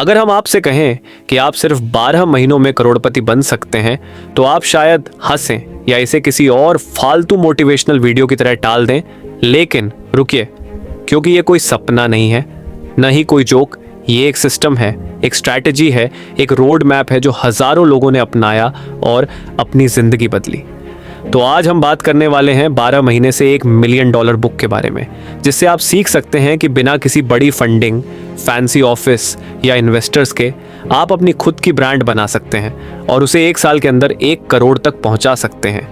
अगर हम आपसे कहें कि आप सिर्फ 12 महीनों में करोड़पति बन सकते हैं तो आप शायद हंसें या इसे किसी और फालतू मोटिवेशनल वीडियो की तरह टाल दें। लेकिन रुकिए, क्योंकि ये कोई सपना नहीं है, न ही कोई जोक। ये एक सिस्टम है, एक स्ट्रैटेजी है, एक रोड मैप है जो हजारों लोगों ने अपनाया और अपनी जिंदगी बदली। तो आज हम बात करने वाले हैं 12 महीने से $1 मिलियन बुक के बारे में, जिससे आप सीख सकते हैं कि बिना किसी बड़ी फंडिंग, फैंसी ऑफिस या इन्वेस्टर्स के आप अपनी खुद की ब्रांड बना सकते हैं और उसे 1 साल के अंदर 1 करोड़ तक पहुंचा सकते हैं।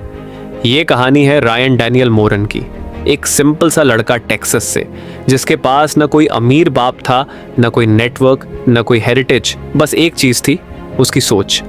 ये कहानी है रायन डैनियल मोरन की, एक सिंपल सा लड़का टेक्सास से, जिसके पास न कोई अमीर बाप था, न कोई नेटवर्क, न कोई हेरिटेज। बस एक चीज थी, उसकी सोच।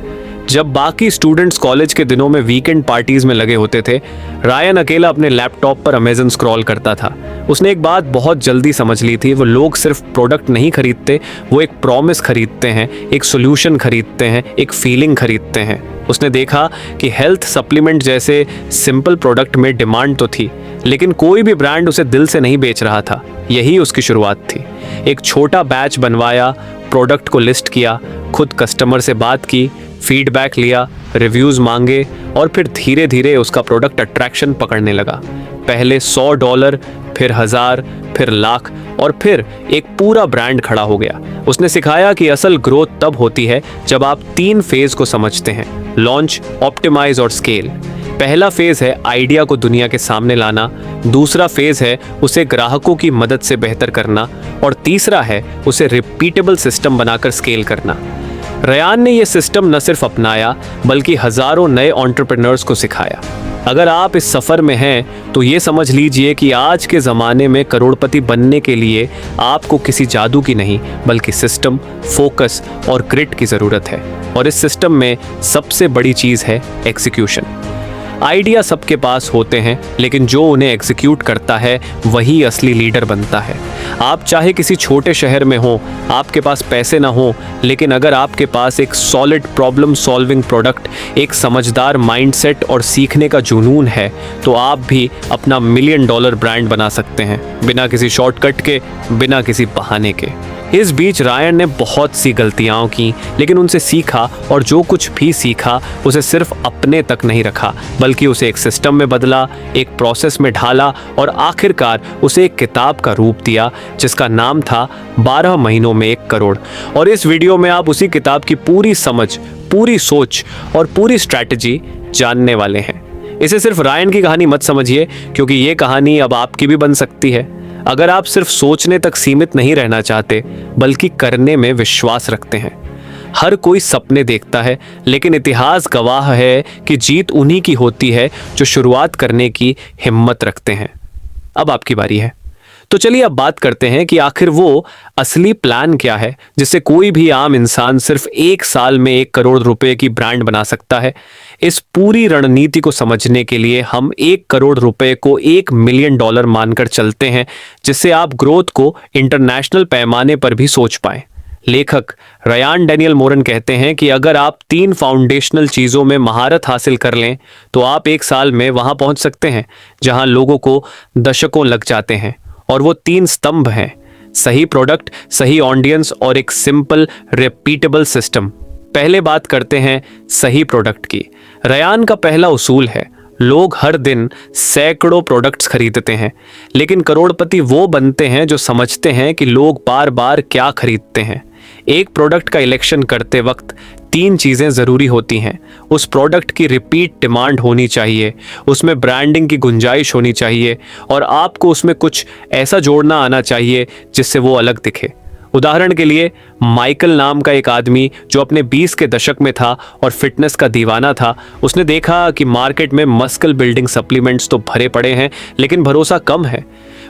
जब बाकी स्टूडेंट्स कॉलेज के दिनों में वीकेंड पार्टीज में लगे होते थे, रायन अकेला अपने लैपटॉप पर अमेज़न स्क्रॉल करता था। उसने एक बात बहुत जल्दी समझ ली थी, वो लोग सिर्फ प्रोडक्ट नहीं खरीदते, वो एक प्रॉमिस खरीदते हैं, एक सोल्यूशन खरीदते हैं, एक फीलिंग खरीदते हैं। उसने देखा कि हेल्थ सप्लीमेंट जैसे सिंपल प्रोडक्ट में डिमांड तो थी, लेकिन कोई भी ब्रांड उसे दिल से नहीं बेच रहा था। यही उसकी शुरुआत थी। एक छोटा बैच बनवाया, प्रोडक्ट को लिस्ट किया, खुद कस्टमर से बात की, फीडबैक लिया, रिव्यूज़ मांगे और फिर धीरे धीरे उसका प्रोडक्ट अट्रैक्शन पकड़ने लगा। पहले $100, फिर 1000, फिर लाख और फिर एक पूरा ब्रांड खड़ा हो गया। उसने सिखाया कि असल ग्रोथ तब होती है जब आप 3 फेज को समझते हैं: लॉन्च, ऑप्टिमाइज और स्केल। पहला फेज है आइडिया को दुनिया के सामने लाना, दूसरा फेज है उसे ग्राहकों की मदद से बेहतर करना और तीसरा है उसे रिपीटेबल सिस्टम बनाकर स्केल करना। रायन ने यह सिस्टम न सिर्फ अपनाया बल्कि हजारों नए एंटरप्रेन्योर्स को सिखाया। अगर आप इस सफर में हैं तो ये समझ लीजिए कि आज के ज़माने में करोड़पति बनने के लिए आपको किसी जादू की नहीं बल्कि सिस्टम, फोकस और ग्रिट की ज़रूरत है। और इस सिस्टम में सबसे बड़ी चीज़ है एग्जीक्यूशन। आइडिया सबके पास होते हैं, लेकिन जो उन्हें एग्जीक्यूट करता है वही असली लीडर बनता है। आप चाहे किसी छोटे शहर में हो, आपके पास पैसे ना हो, लेकिन अगर आपके पास एक सॉलिड प्रॉब्लम सॉल्विंग प्रोडक्ट, एक समझदार माइंडसेट और सीखने का जुनून है, तो आप भी अपना $1 मिलियन ब्रांड बना सकते हैं, बिना किसी शॉर्टकट के, बिना किसी बहाने के। इस बीच रायन ने बहुत सी गलतियां की, लेकिन उनसे सीखा और जो कुछ भी सीखा उसे सिर्फ अपने तक नहीं रखा, बल्कि उसे एक सिस्टम में बदला, एक प्रोसेस में ढाला और आखिरकार उसे एक किताब का रूप दिया जिसका नाम था 12 महीनों में 1 करोड़। और इस वीडियो में आप उसी किताब की पूरी समझ, पूरी सोच और पूरी स्ट्रैटेजी जानने वाले हैं। इसे सिर्फ रायन की कहानी मत समझिए, क्योंकि ये कहानी अब आपकी भी बन सकती है अगर आप सिर्फ सोचने तक सीमित नहीं रहना चाहते बल्कि करने में विश्वास रखते हैं। हर कोई सपने देखता है, लेकिन इतिहास गवाह है कि जीत उन्हीं की होती है जो शुरुआत करने की हिम्मत रखते हैं। अब आपकी बारी है, तो चलिए अब बात करते हैं कि आखिर वो असली प्लान क्या है जिससे कोई भी आम इंसान सिर्फ 1 साल में 1 करोड़ रुपए की ब्रांड बना सकता है। इस पूरी रणनीति को समझने के लिए हम 1 करोड़ रुपए को $1 मिलियन मानकर चलते हैं, जिससे आप ग्रोथ को इंटरनेशनल पैमाने पर भी सोच पाएं। लेखक रायन डैनियल मोरन कहते हैं कि अगर आप 3 फाउंडेशनल चीज़ों में महारत हासिल कर लें तो आप 1 साल में वहां पहुंच सकते हैं जहां लोगों को दशकों लग जाते हैं। और वो 3 स्तंभ हैं: सही प्रोडक्ट, सही ऑडियंस और एक सिंपल रिपीटेबल सिस्टम। पहले बात करते हैं सही प्रोडक्ट की। रायन का पहला उसूल है, लोग हर दिन सैकड़ों प्रोडक्ट्स खरीदते हैं, लेकिन करोड़पति वो बनते हैं जो समझते हैं कि लोग बार बार क्या खरीदते हैं। एक प्रोडक्ट का इलेक्शन करते वक्त 3 चीज़ें ज़रूरी होती हैं: उस प्रोडक्ट की रिपीट डिमांड होनी चाहिए, उसमें ब्रांडिंग की गुंजाइश होनी चाहिए और आपको उसमें कुछ ऐसा जोड़ना आना चाहिए जिससे वो अलग दिखे। उदाहरण के लिए, माइकल नाम का एक आदमी जो अपने 20 के दशक में था और फिटनेस का दीवाना था, उसने देखा कि मार्केट में मस्कल बिल्डिंग सप्लीमेंट्स तो भरे पड़े हैं, लेकिन भरोसा कम है।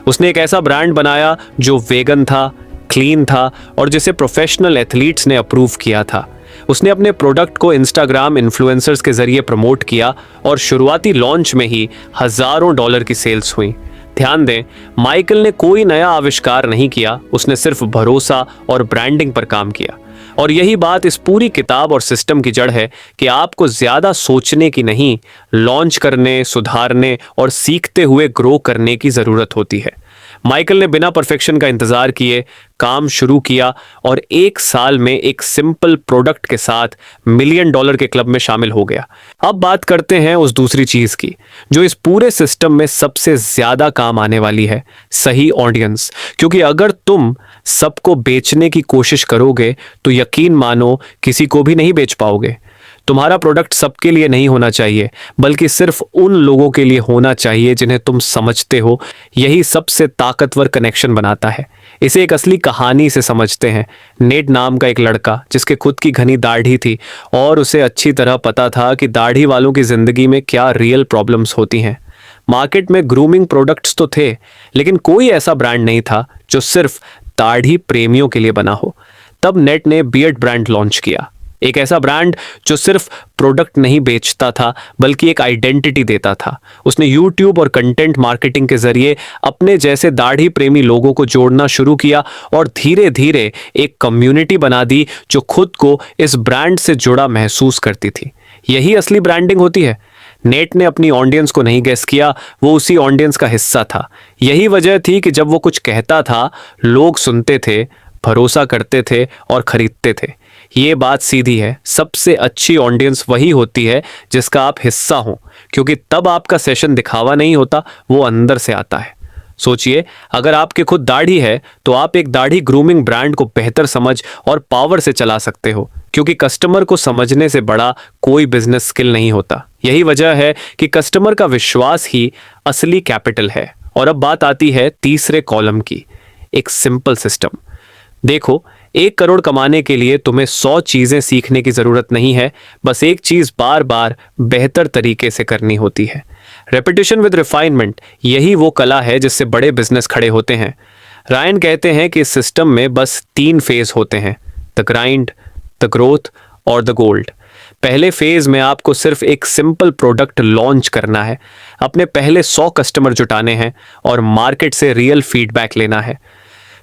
उसने एक ऐसा ब्रांड बनाया जो वेगन था, क्लीन था और जिसे प्रोफेशनल एथलीट्स ने अप्रूव किया था। उसने अपने प्रोडक्ट को इंस्टाग्राम इन्फ्लुएंसर्स के जरिए प्रमोट किया और शुरुआती लॉन्च में ही हजारों डॉलर की सेल्स हुई। ध्यान दें, माइकल ने कोई नया आविष्कार नहीं किया, उसने सिर्फ भरोसा और ब्रांडिंग पर काम किया। और यही बात इस पूरी किताब और सिस्टम की जड़ है कि आपको ज्यादा सोचने की नहीं, लॉन्च करने, सुधारने और सीखते हुए ग्रो करने की जरूरत होती है। माइकल ने बिना परफेक्शन का इंतजार किए काम शुरू किया और 1 साल में एक सिंपल प्रोडक्ट के साथ $1 मिलियन के क्लब में शामिल हो गया। अब बात करते हैं उस दूसरी चीज की जो इस पूरे सिस्टम में सबसे ज्यादा काम आने वाली है, सही ऑडियंस। क्योंकि अगर तुम सबको बेचने की कोशिश करोगे तो यकीन मानो किसी को भी नहीं बेच पाओगे। तुम्हारा प्रोडक्ट सबके लिए नहीं होना चाहिए, बल्कि सिर्फ उन लोगों के लिए होना चाहिए जिन्हें तुम समझते हो। यही सबसे ताकतवर कनेक्शन बनाता है। इसे एक असली कहानी से समझते हैं। नेट नाम का एक लड़का जिसके खुद की घनी दाढ़ी थी और उसे अच्छी तरह पता था कि दाढ़ी वालों की जिंदगी में क्या रियल प्रॉब्लम्स होती हैं। मार्केट में ग्रूमिंग प्रोडक्ट्स तो थे, लेकिन कोई ऐसा ब्रांड नहीं था जो सिर्फ दाढ़ी प्रेमियों के लिए बना हो। तब नेट ने बियर्ड ब्रांड लॉन्च किया, एक ऐसा ब्रांड जो सिर्फ प्रोडक्ट नहीं बेचता था बल्कि एक आइडेंटिटी देता था। उसने यूट्यूब और कंटेंट मार्केटिंग के जरिए अपने जैसे दाढ़ी प्रेमी लोगों को जोड़ना शुरू किया और धीरे धीरे एक कम्युनिटी बना दी जो खुद को इस ब्रांड से जुड़ा महसूस करती थी। यही असली ब्रांडिंग होती है। नेट ने अपनी ऑडियंस को नहीं गेस किया, वो उसी ऑडियंस का हिस्सा था। यही वजह थी कि जब वो कुछ कहता था लोग सुनते थे, भरोसा करते थे और खरीदते थे। ये बात सीधी है, सबसे अच्छी ऑडियंस वही होती है जिसका आप हिस्सा हो, क्योंकि तब आपका सेशन दिखावा नहीं होता, वो अंदर से आता है। सोचिए, अगर आपके खुद दाढ़ी है तो आप एक दाढ़ी ग्रूमिंग ब्रांड को बेहतर समझ और पावर से चला सकते हो, क्योंकि कस्टमर को समझने से बड़ा कोई बिजनेस स्किल नहीं होता। यही वजह है कि कस्टमर का विश्वास ही असली कैपिटल है। और अब बात आती है तीसरे कॉलम की, एक सिंपल सिस्टम। देखो, 1 करोड़ कमाने के लिए तुम्हें 100 चीजें सीखने की जरूरत नहीं है, बस एक चीज बार बार बेहतर तरीके से करनी होती है। रेपिटेशन विद रिफाइनमेंट, यही वो कला है जिससे बड़े बिजनेस खड़े होते हैं। रायन कहते हैं कि इस सिस्टम में बस 3 फेज होते हैं, द ग्राइंड, द ग्रोथ और द गोल्ड। पहले फेज में आपको सिर्फ एक सिंपल प्रोडक्ट लॉन्च करना है, अपने पहले 100 कस्टमर जुटाने हैं और मार्केट से रियल फीडबैक लेना है।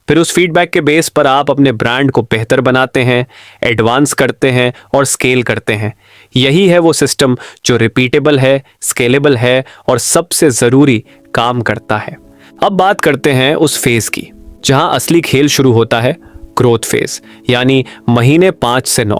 फिर उस फीडबैक के बेस पर आप अपने ब्रांड को बेहतर बनाते हैं, एडवांस करते हैं और स्केल करते हैं। यही है वो सिस्टम जो रिपीटेबल है, स्केलेबल है और सबसे ज़रूरी काम करता है। अब बात करते हैं उस फेज़ की जहां असली खेल शुरू होता है, ग्रोथ फेज़, यानी महीने 5 से 9।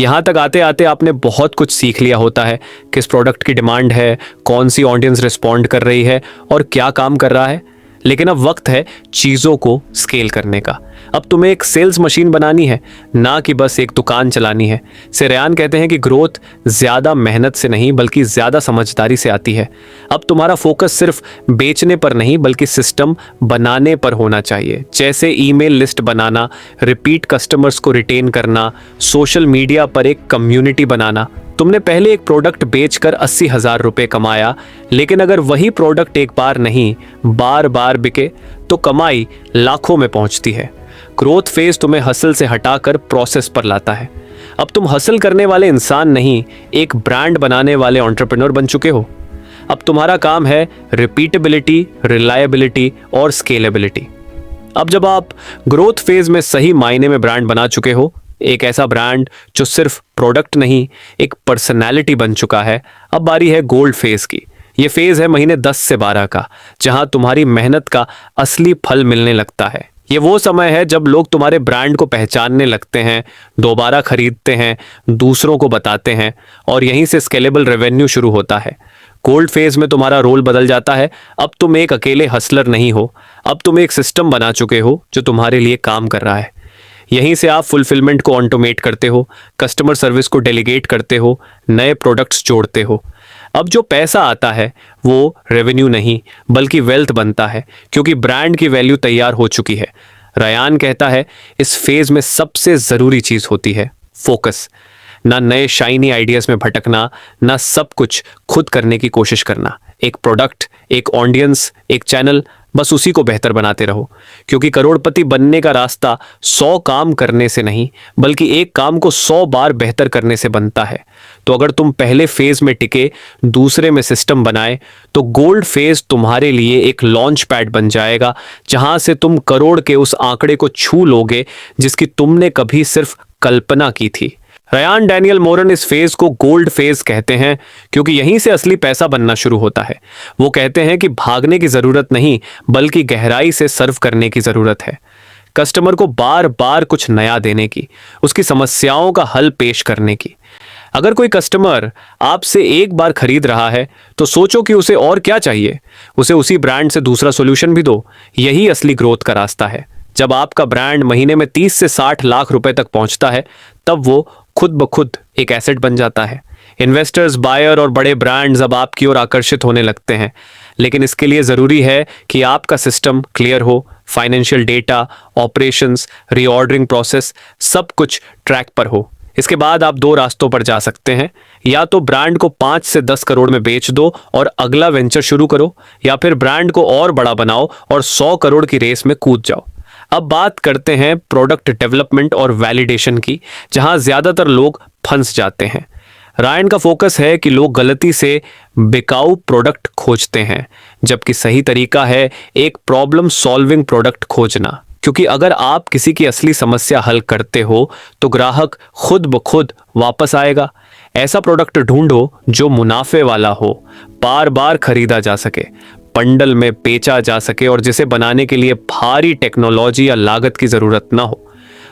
यहाँ तक आते आते आपने बहुत कुछ सीख लिया होता है, किस प्रोडक्ट की डिमांड है, कौन सी ऑडियंस रिस्पॉन्ड कर रही है और क्या काम कर रहा है। लेकिन अब वक्त है चीज़ों को स्केल करने का। अब तुम्हें एक सेल्स मशीन बनानी है, ना कि बस एक दुकान चलानी है। रेयान कहते हैं कि ग्रोथ ज़्यादा मेहनत से नहीं बल्कि ज़्यादा समझदारी से आती है। अब तुम्हारा फोकस सिर्फ बेचने पर नहीं बल्कि सिस्टम बनाने पर होना चाहिए, जैसे ईमेल लिस्ट बनाना, रिपीट कस्टमर्स को रिटेन करना, सोशल मीडिया पर एक कम्युनिटी बनाना। तुमने पहले एक प्रोडक्ट बेचकर 80,000 रुपए कमाया, लेकिन अगर वही प्रोडक्ट एक बार नहीं बार बार बिके तो कमाई लाखों में पहुंचती है। ग्रोथ फेज तुम्हें हसल से हटाकर प्रोसेस पर लाता है। अब तुम हसल करने वाले इंसान नहीं, एक ब्रांड बनाने वाले एंटरप्रेन्योर बन चुके हो। अब तुम्हारा काम है रिपीटेबिलिटी, रिलायबिलिटी और स्केलेबिलिटी। अब जब आप ग्रोथ फेज में सही मायने में ब्रांड बना चुके हो, एक ऐसा ब्रांड जो सिर्फ प्रोडक्ट नहीं एक पर्सनैलिटी बन चुका है, अब बारी है गोल्ड फेज की। ये फेज है महीने 10 से 12 का, जहां तुम्हारी मेहनत का असली फल मिलने लगता है। ये वो समय है जब लोग तुम्हारे ब्रांड को पहचानने लगते हैं, दोबारा खरीदते हैं, दूसरों को बताते हैं और यहीं से स्केलेबल रेवेन्यू शुरू होता है। गोल्ड फेज में तुम्हारा रोल बदल जाता है। अब तुम एक अकेले हसलर नहीं हो, अब तुम एक सिस्टम बना चुके हो जो तुम्हारे लिए काम कर रहा है। यहीं से आप फुलफिलमेंट को ऑटोमेट करते हो, कस्टमर सर्विस को डेलीगेट करते हो, नए प्रोडक्ट्स जोड़ते हो। अब जो पैसा आता है वो रेवेन्यू नहीं बल्कि वेल्थ बनता है, क्योंकि ब्रांड की वैल्यू तैयार हो चुकी है। रयान कहता है इस फेज में सबसे ज़रूरी चीज़ होती है फोकस। ना नए शाइनी आइडियाज़ में भटकना, ना सब कुछ खुद करने की कोशिश करना। एक प्रोडक्ट, एक ऑडियंस, एक चैनल, बस उसी को बेहतर बनाते रहो, क्योंकि करोड़पति बनने का रास्ता 100 काम करने से नहीं बल्कि एक काम को 100 बार बेहतर करने से बनता है। तो अगर तुम पहले फेज में टिके, दूसरे में सिस्टम बनाए, तो गोल्ड फेज तुम्हारे लिए एक लॉन्च पैड बन जाएगा, जहां से तुम करोड़ के उस आंकड़े को छू लोगे जिसकी तुमने कभी सिर्फ कल्पना की थी। रयान डैनियल मोरन इस फेज को गोल्ड फेज कहते हैं क्योंकि यहीं से असली पैसा बनना शुरू होता है। वो कहते हैं कि भागने की जरूरत नहीं बल्कि गहराई से सर्व करने की जरूरत है, कस्टमर को बार बार कुछ नया देने की, उसकी समस्याओं का हल पेश करने की। अगर कोई कस्टमर आपसे एक बार खरीद रहा है तो सोचो कि उसे और क्या चाहिए, उसे उसी ब्रांड से दूसरा सॉल्यूशन भी दो। यही असली ग्रोथ का रास्ता है। जब आपका ब्रांड महीने में 30 से 60 लाख रुपए तक पहुंचता है तब वो खुद ब खुद एक एसेट बन जाता है। इन्वेस्टर्स, बायर और बड़े ब्रांड्स अब आपकी ओर आकर्षित होने लगते हैं, लेकिन इसके लिए जरूरी है कि आपका सिस्टम क्लियर हो, financial data, operations, reordering process सब कुछ ट्रैक पर हो। इसके बाद आप दो रास्तों पर जा सकते हैं, या तो ब्रांड को 5 से 10 करोड़ में बेच दो और अगला वेंचर शुरू करो, या फिर ब्रांड को और बड़ा बनाओ और 100 करोड़ की रेस में कूद जाओ। अब बात करते हैं प्रोडक्ट डेवलपमेंट और वैलिडेशन की, जहां ज्यादातर लोग फंस जाते हैं। रायन का फोकस है कि लोग गलती से बिकाऊ प्रोडक्ट खोजते हैं, जबकि सही तरीका है एक प्रॉब्लम सॉल्विंग प्रोडक्ट खोजना। क्योंकि अगर आप किसी की असली समस्या हल करते हो तो ग्राहक खुद ब खुद वापस आएगा। ऐसा प्रोडक्ट ढूंढो जो मुनाफे वाला हो, बार बार खरीदा जा सके, बंडल में बेचा जा सके और जिसे बनाने के लिए भारी टेक्नोलॉजी या लागत की जरूरत ना हो।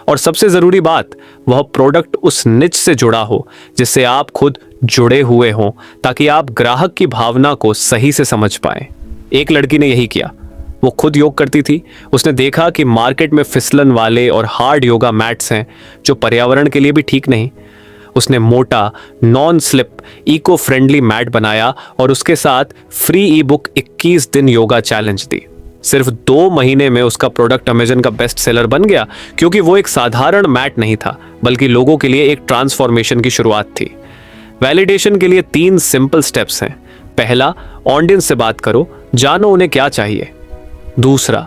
और सबसे जरूरी बात, वह प्रोडक्ट उस निच से जुड़ा हो जिससे आप खुद जुड़े हुए हों, ताकि आप ग्राहक की भावना को सही से समझ पाए। एक लड़की ने यही किया। वो खुद योग करती थी। उसने देखा कि मार्केट में फिसलन वाले और हार्ड योगा मैट्स हैं जो पर्यावरण के लिए भी ठीक नहीं। उसने मोटा, non slip, eco friendly mat बनाया और उसके साथ फ्री ई बुक 21 दिन योगा चैलेंज दी। सिर्फ 2 महीने में उसका प्रोडक्ट अमेज़न का बेस्ट सेलर बन गया, क्योंकि वो एक साधारण मैट नहीं था बल्कि लोगों के लिए एक ट्रांसफॉर्मेशन की शुरुआत थी। वैलिडेशन के लिए 3 सिंपल स्टेप्स हैं। पहला, ऑडियंस से बात करो, जानो उन्हें क्या चाहिए। दूसरा,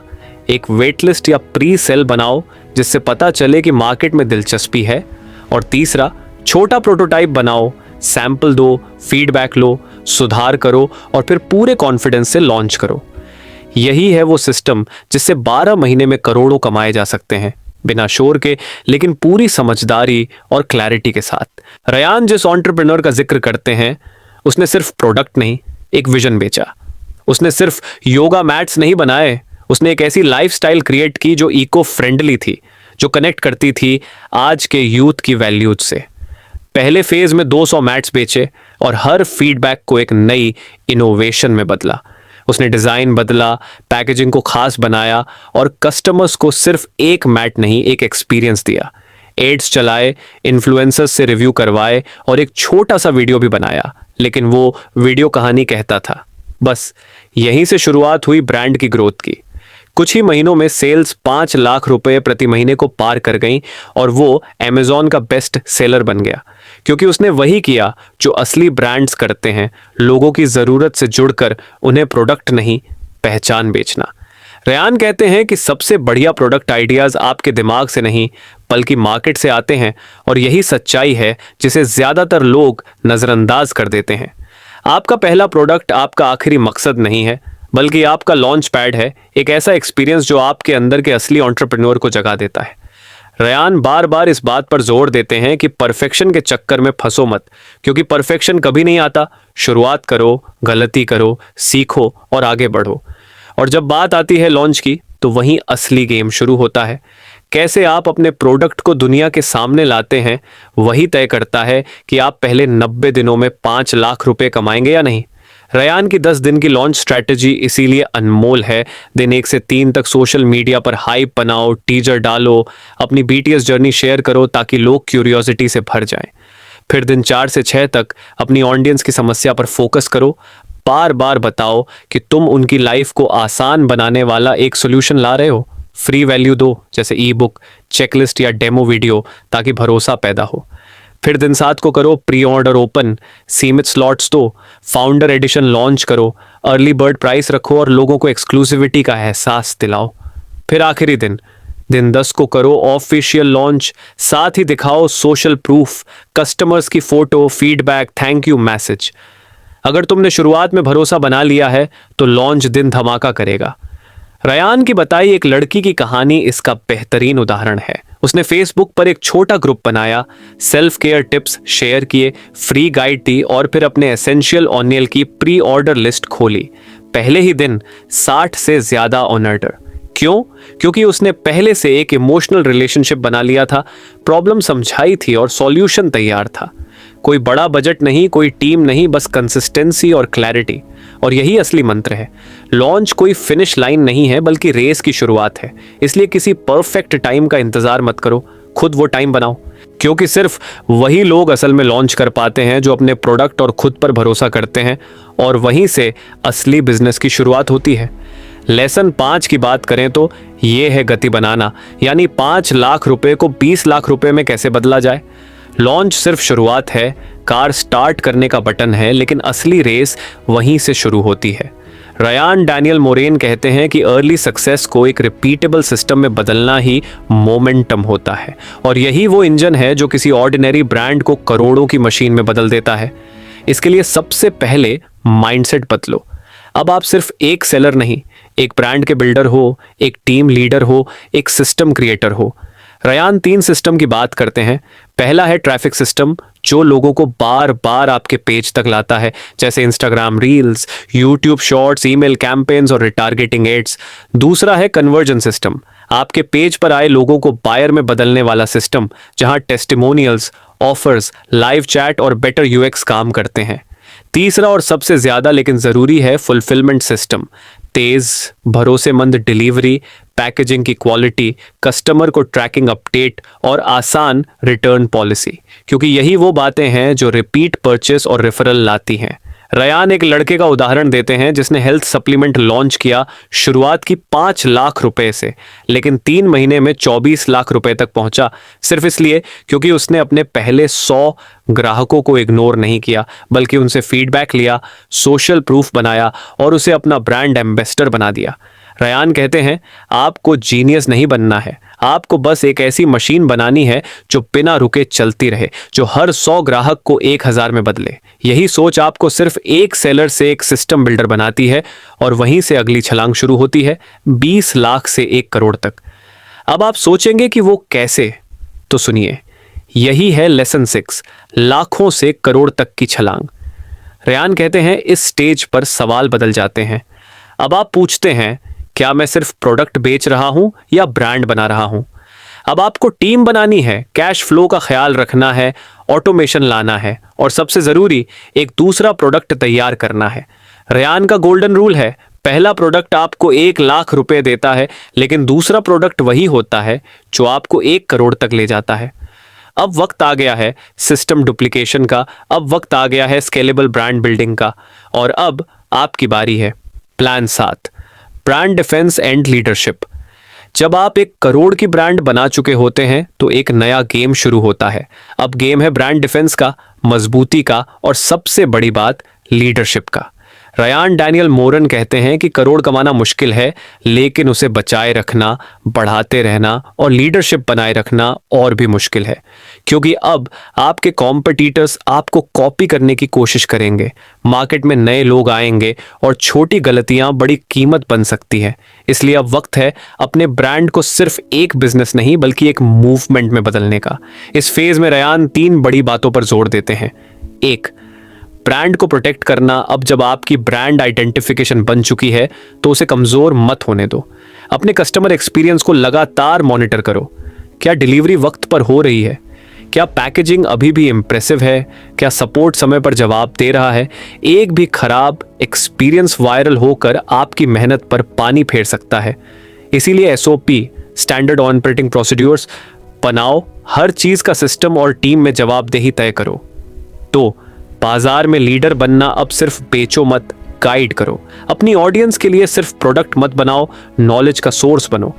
एक वेट लिस्ट या प्री सेल बनाओ जिससे पता चले कि मार्केट में दिलचस्पी है। और तीसरा, छोटा प्रोटोटाइप बनाओ, सैंपल दो, फीडबैक लो, सुधार करो और फिर पूरे कॉन्फिडेंस से लॉन्च करो। यही है वो सिस्टम जिससे 12 महीने में करोड़ों कमाए जा सकते हैं, बिना शोर के लेकिन पूरी समझदारी और क्लैरिटी के साथ। रयान जिस एंटरप्रेन्योर का जिक्र करते हैं, उसने सिर्फ प्रोडक्ट नहीं, एक विजन बेचा। उसने सिर्फ योगा मैट्स नहीं बनाए, उसने एक ऐसी लाइफस्टाइल क्रिएट की जो इको फ्रेंडली थी, जो कनेक्ट करती थी आज के यूथ की वैल्यूज से। पहले फेज में 200 मैट्स बेचे और हर फीडबैक को एक नई इनोवेशन में बदला। उसने डिजाइन बदला, पैकेजिंग को खास बनाया और कस्टमर्स को सिर्फ एक मैट नहीं, एक एक्सपीरियंस दिया। एड्स चलाए, इन्फ्लुएंसर्स से रिव्यू करवाए और एक छोटा सा वीडियो भी बनाया, लेकिन वो वीडियो कहानी कहता था। बस यहीं से शुरुआत हुई ब्रांड की ग्रोथ की। कुछ ही महीनों में सेल्स 5 लाख रुपए प्रति महीने को पार कर गईं और वो Amazon का बेस्ट सेलर बन गया, क्योंकि उसने वही किया जो असली ब्रांड्स करते हैं, लोगों की जरूरत से जुड़कर उन्हें प्रोडक्ट नहीं, पहचान बेचना। रयान कहते हैं कि सबसे बढ़िया प्रोडक्ट आइडियाज आपके दिमाग से नहीं बल्कि मार्केट से आते हैं, और यही सच्चाई है जिसे ज्यादातर लोग नजरअंदाज कर देते हैं। आपका पहला प्रोडक्ट आपका आखिरी मकसद नहीं है, बल्कि आपका लॉन्च पैड है, एक ऐसा एक्सपीरियंस जो आपके अंदर के असली एंटरप्रेन्योर को जगा देता है। रयान बार बार इस बात पर जोर देते हैं कि परफेक्शन के चक्कर में फंसो मत, क्योंकि परफेक्शन कभी नहीं आता। शुरुआत करो, गलती करो, सीखो और आगे बढ़ो। और जब बात आती है लॉन्च की, तो वहीं असली गेम शुरू होता है। कैसे आप अपने प्रोडक्ट को दुनिया के सामने लाते हैं, वही तय करता है कि आप पहले 90 दिनों में 5 लाख रुपए कमाएंगे या नहीं। रयान की 10 दिन की लॉन्च स्ट्रैटेजी इसीलिए अनमोल है। दिन 1 से 3 तक सोशल मीडिया पर हाइप बनाओ, टीजर डालो, अपनी BTS जर्नी शेयर करो ताकि लोग क्यूरियोसिटी से भर जाएं। फिर दिन 4 से 6 तक अपनी ऑडियंस की समस्या पर फोकस करो, बार बार बताओ कि तुम उनकी लाइफ को आसान बनाने वाला एक सोल्यूशन ला रहे हो। फ्री वैल्यू दो, जैसे ई बुक, चेकलिस्ट या डेमो वीडियो, ताकि भरोसा पैदा हो। फिर दिन 7 को करो प्री ऑर्डर ओपन, सीमित स्लॉट्स दो, फाउंडर एडिशन लॉन्च करो, अर्ली बर्ड प्राइस रखो और लोगों को एक्सक्लूसिविटी का एहसास दिलाओ। फिर आखिरी दिन 10 को करो ऑफिशियल लॉन्च, साथ ही दिखाओ सोशल प्रूफ, कस्टमर्स की photo, feedback, thank you message. अगर तुमने शुरुआत में भरोसा बना लिया है तो लॉन्च दिन धमाका करेगा। रयान की बताई एक लड़की की कहानी इसका बेहतरीन उदाहरण है। उसने फेसबुक पर एक छोटा ग्रुप बनाया, सेल्फ केयर टिप्स शेयर किए, फ्री गाइड दी और फिर अपने एसेंशियल ऑनियल की प्री ऑर्डर लिस्ट खोली। पहले ही दिन 60 से ज्यादा ऑर्डर। क्यों? क्योंकि उसने पहले से एक इमोशनल रिलेशनशिप बना लिया था, प्रॉब्लम समझाई थी और सॉल्यूशन तैयार था। कोई बड़ा बजट नहीं, कोई टीम नहीं, बस कंसिस्टेंसी और क्लैरिटी। और यही असली मंत्र है। लॉन्च कोई फिनिश लाइन नहीं है, बल्कि रेस की शुरुआत है। इसलिए किसी परफेक्ट टाइम का इंतजार मत करो, खुद वो टाइम बनाओ। क्योंकि सिर्फ वही लोग असल में लॉन्च कर पाते हैं जो अपने प्रोडक्ट और खुद पर भरोसा करते हैं, और वहीं से असली बिजनेस की शुरुआत होती है। लेसन 5 की बात करें तो ये है गति बनाना, यानी 5 लाख रुपए को 20 लाख रुपए में कैसे बदला जाए। लॉन्च सिर्फ शुरुआत है, कार स्टार्ट करने का बटन है, लेकिन असली रेस वहीं से शुरू होती है। रयान डैनियल मोरेन कहते हैं कि अर्ली सक्सेस को एक रिपीटेबल सिस्टम में बदलना ही मोमेंटम होता है, और यही वो इंजन है जो किसी ऑर्डिनरी ब्रांड को करोड़ों की मशीन में बदल देता है। इसके लिए सबसे पहले माइंडसेट बदलो। अब आप सिर्फ एक सेलर नहीं, एक ब्रांड के बिल्डर हो, एक टीम लीडर हो, एक सिस्टम क्रिएटर हो। रयान 3 सिस्टम की बात करते हैं। पहला है ट्रैफिक सिस्टम, जो लोगों को बार बार आपके पेज तक लाता है, जैसे Instagram reels, YouTube shorts, email campaigns और रिटारगेटिंग एड्स। दूसरा है कन्वर्जन सिस्टम, आपके पेज पर आए लोगों को बायर में बदलने वाला सिस्टम, जहां टेस्टिमोनियल्स, ऑफर्स, लाइव चैट और बेटर यूएक्स काम करते हैं। तीसरा और सबसे ज्यादा लेकिन जरूरी है फुलफिलमेंट सिस्टम, तेज भरोसेमंद डिलीवरी, पैकेजिंग की क्वालिटी, कस्टमर को ट्रैकिंग अपडेट और आसान रिटर्न पॉलिसी, क्योंकि यही वो बातें हैं जो रिपीट परचेस और रेफरल लाती हैं। रयान एक लड़के का उदाहरण देते हैं जिसने हेल्थ सप्लीमेंट लॉन्च किया, शुरुआत की 5 लाख रुपए से, लेकिन 3 महीने में 24 लाख रुपए तक पहुंचा, सिर्फ इसलिए क्योंकि उसने अपने पहले 100 ग्राहकों को इग्नोर नहीं किया, बल्कि उनसे फीडबैक लिया, सोशल प्रूफ बनाया और उसे अपना ब्रांड एम्बेसडर बना दिया। रयान कहते हैं, आपको जीनियस नहीं बनना है, आपको बस एक ऐसी मशीन बनानी है जो बिना रुके चलती रहे, जो हर 100 ग्राहक को 1000 में बदले। यही सोच आपको सिर्फ एक सेलर से एक सिस्टम बिल्डर बनाती है, और वहीं से अगली छलांग शुरू होती है, 20 लाख से 1 करोड़ तक। अब आप सोचेंगे कि वो कैसे, तो सुनिए, यही है लेसन 6, लाखों से करोड़ तक की छलांग। रयान कहते हैं, इस स्टेज पर सवाल बदल जाते हैं। अब आप पूछते हैं, क्या मैं सिर्फ प्रोडक्ट बेच रहा हूं या ब्रांड बना रहा हूं? अब आपको टीम बनानी है, कैश फ्लो का ख्याल रखना है, ऑटोमेशन लाना है, और सबसे जरूरी एक दूसरा प्रोडक्ट तैयार करना है। रयान का गोल्डन रूल है, पहला प्रोडक्ट आपको 1 लाख रुपए देता है, लेकिन दूसरा प्रोडक्ट वही होता है जो आपको 1 करोड़ तक ले जाता है। अब वक्त आ गया है सिस्टम डुप्लीकेशन का, अब वक्त आ गया है स्केलेबल ब्रांड बिल्डिंग का, और अब आपकी बारी है। Plan 7, brand defence and leadership. जब आप 1 करोड़ की ब्रांड बना चुके होते हैं तो एक नया गेम शुरू होता है। अब गेम है ब्रांड डिफेंस का, मजबूती का, और सबसे बड़ी बात लीडरशिप का। रयान डैनियल मोरेन कहते हैं कि करोड़ कमाना मुश्किल है, लेकिन उसे बचाए रखना, बढ़ाते रहना और लीडरशिप बनाए रखना और भी मुश्किल है, क्योंकि अब आपके कॉम्पिटिटर्स आपको कॉपी करने की कोशिश करेंगे, मार्केट में नए लोग आएंगे और छोटी गलतियां बड़ी कीमत बन सकती है। इसलिए अब वक्त है अपने ब्रांड को सिर्फ एक बिजनेस नहीं बल्कि एक मूवमेंट में बदलने का। इस फेज में रयान 3 बड़ी बातों पर जोर देते हैं। 1, ब्रांड को प्रोटेक्ट करना। अब जब आपकी ब्रांड आइडेंटिफिकेशन बन चुकी है तो उसे कमजोर मत होने दो। अपने कस्टमर एक्सपीरियंस को लगातार मॉनिटर करो। क्या डिलीवरी वक्त पर हो रही है? क्या पैकेजिंग अभी भी इंप्रेसिव है? क्या सपोर्ट समय पर जवाब दे रहा है? एक भी खराब एक्सपीरियंस वायरल होकर आपकी मेहनत पर पानी फेर सकता है। इसीलिए SOP, स्टैंडर्ड ऑपरेटिंग प्रोसीड्यूर्स बनाओ, हर चीज का सिस्टम और टीम में जवाबदेही तय करो। तो बाजार में लीडर बनना अब सिर्फ बेचो मत, गाइड करो। अपनी ऑडियंस के लिए सिर्फ प्रोडक्ट मत बनाओ, नॉलेज का सोर्स बनो।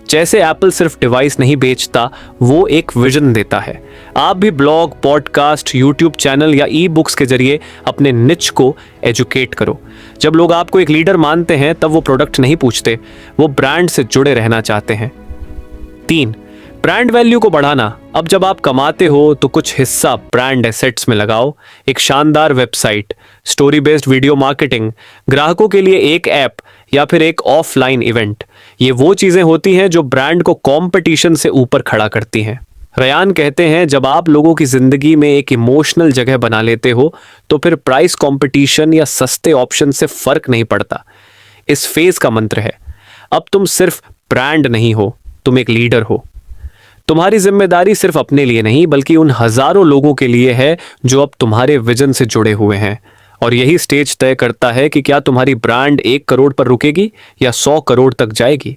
जैसे एप्पल सिर्फ डिवाइस नहीं बेचता, वो एक विजन देता है। आप भी ब्लॉग, पॉडकास्ट, यूट्यूब चैनल या ई-बुक्स के जरिए अपने निच को एजुकेट करो। जब लोग आपको एक लीडर मानते हैं तब वो प्रोडक्ट नहीं पूछते, वो ब्रांड से जुड़े रहना चाहते हैं। 3, ब्रांड वैल्यू को बढ़ाना। अब जब आप कमाते हो तो कुछ हिस्सा ब्रांड एसेट्स में लगाओ। एक शानदार website, story based video marketing, ग्राहकों के लिए एक ऐप या फिर एक ऑफलाइन इवेंट। ये वो चीजें होती हैं जो ब्रांड को कंपटीशन से ऊपर खड़ा करती हैं। रयान कहते हैं, जब आप लोगों की जिंदगी में एक इमोशनल जगह बना लेते हो तो फिर प्राइस कंपटीशन या सस्ते ऑप्शन से फर्क नहीं पड़ता। इस फेज का मंत्र है, अब तुम सिर्फ ब्रांड नहीं हो, तुम एक लीडर हो। तुम्हारी जिम्मेदारी सिर्फ अपने लिए नहीं बल्कि उन हजारों लोगों के लिए है जो अब तुम्हारे विजन से जुड़े हुए हैं। और यही स्टेज तय करता है कि क्या तुम्हारी ब्रांड 1 करोड़ पर रुकेगी या 100 करोड़ तक जाएगी।